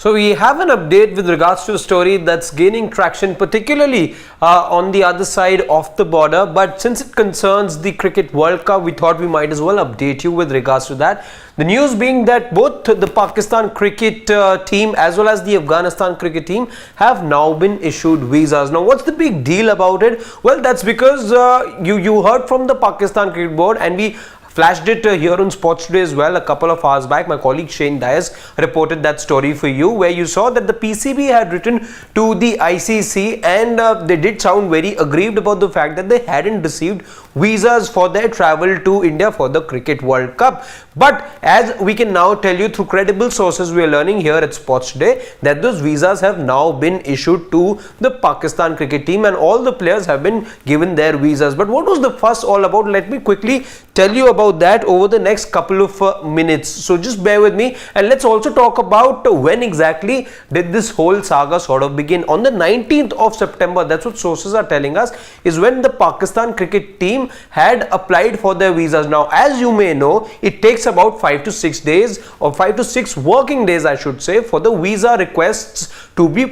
So we have an update with regards to a story that's gaining traction, particularly on the other side of the border. But since it concerns the Cricket World Cup, we thought we might as well update you with regards to that. The news being that both the Pakistan cricket team as well as the Afghanistan cricket team have now been issued visas. Now, what's the big deal about it? Well, that's because you heard from the Pakistan Cricket Board, and we flashed it here on Sports Today as well a couple of hours back. My colleague Shane Dias reported that story for you, where you saw that the PCB had written to the ICC, and they did sound very aggrieved about the fact that they hadn't received visas for their travel to India for the Cricket World Cup. But as we can now tell you through credible sources, we are learning here at Sports Today that those visas have now been issued to the Pakistan cricket team, and all the players have been given their visas. But what was the fuss all about? Let me quickly tell you about that over the next couple of minutes. So just bear with me, and let's also talk about when exactly did this whole saga sort of begin. On the 19th of September, that's what sources are telling us, is when the Pakistan cricket team had applied for their visas. Now, as you may know, it takes about 5 to 6 days, or 5 to 6 working days I should say, for the visa requests to be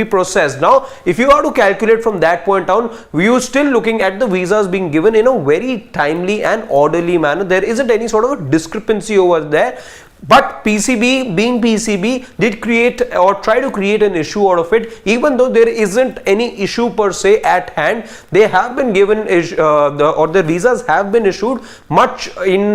processed. Now, if you are to calculate from that point on, we are still looking at the visas being given in a very timely and orderly manner. There isn't any sort of a discrepancy over there. But PCB, being PCB, did create or try to create an issue out of it. Even though there isn't any issue per se at hand, they have been given the visas have been issued much in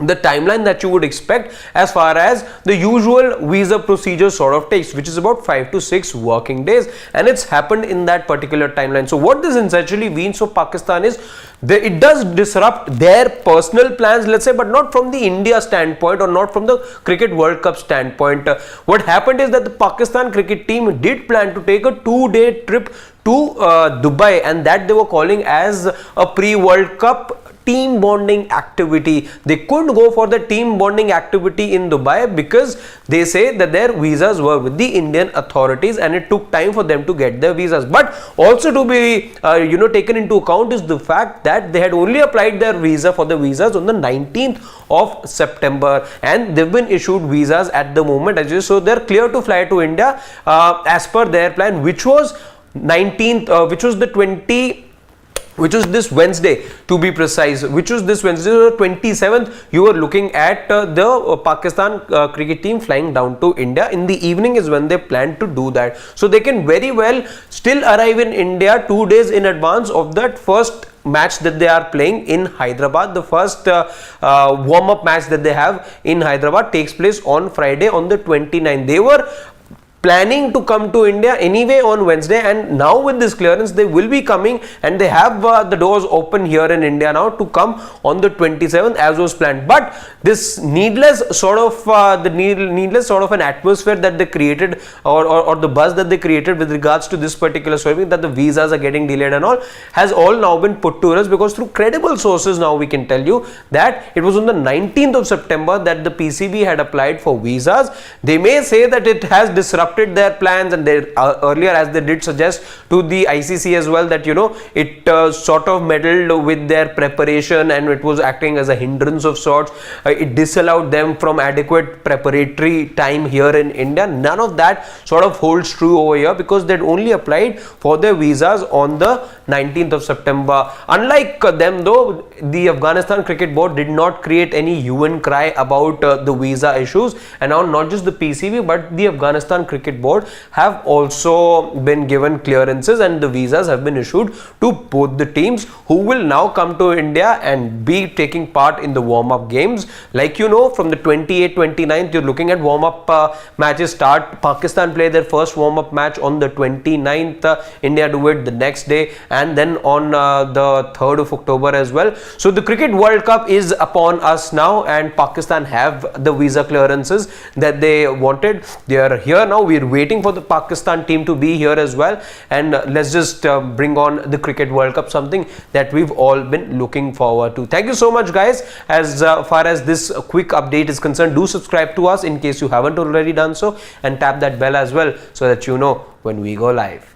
the timeline that you would expect, as far as the usual visa procedure sort of takes, which is about 5 to 6 working days, and it's happened in that particular timeline. So what this essentially means for Pakistan is that it does disrupt their personal plans, let's say, but not from the India standpoint or not from the Cricket World Cup standpoint. What happened is that the Pakistan cricket team did plan to take a 2-day trip to Dubai, and that they were calling as a pre-World Cup team bonding activity. They couldn't go for the team bonding activity in Dubai because they say that their visas were with the Indian authorities, and it took time for them to get their visas. But also to be taken into account is the fact that they had only applied their visa for the visas on the 19th of September, and they've been issued visas at the moment. So they're clear to fly to India as per their plan, which was 19th, which was this Wednesday, to be precise, which was this Wednesday, the 27th. You were looking at the Pakistan cricket team flying down to India. In the evening is when they plan to do that. So they can very well still arrive in India 2 days in advance of that first match that they are playing in Hyderabad. The first warm-up match that they have in Hyderabad takes place on Friday, on the 29th. They were planning to come to India anyway on Wednesday, and now with this clearance they will be coming, and they have the doors open here in India now to come on the 27th as was planned. But this needless sort of an atmosphere that they created, or the buzz that they created with regards to this particular story, that the visas are getting delayed and all, has all now been put to rest, because through credible sources now we can tell you that it was on the 19th of September that the PCB had applied for visas. They may say that it has disrupted their plans, and they earlier, as they did suggest to the ICC as well, that it sort of meddled with their preparation, and it was acting as a hindrance of sorts. It disallowed them from adequate preparatory time here in India. None of that sort of holds true over here, because they'd only applied for their visas on the 19th of September. Unlike them though, the Afghanistan Cricket Board did not create any hue and cry about the visa issues, and now not just the PCB but the Afghanistan Cricket Board have also been given clearances, and the visas have been issued to both the teams, who will now come to India and be taking part in the warm-up games. Like from the 28th, 29th, you're looking at warm-up matches start. Pakistan play their first warm-up match on the 29th, India do it the next day, and then on the 3rd of October as well. So the Cricket World Cup is upon us now, and Pakistan have the visa clearances that they wanted. They are here now. We're waiting for the Pakistan team to be here as well, and let's just bring on the Cricket World Cup, something that we've all been looking forward to. Thank you so much, guys. As far as this quick update is concerned, do subscribe to us in case you haven't already done so, and tap that bell as well so that you know when we go live.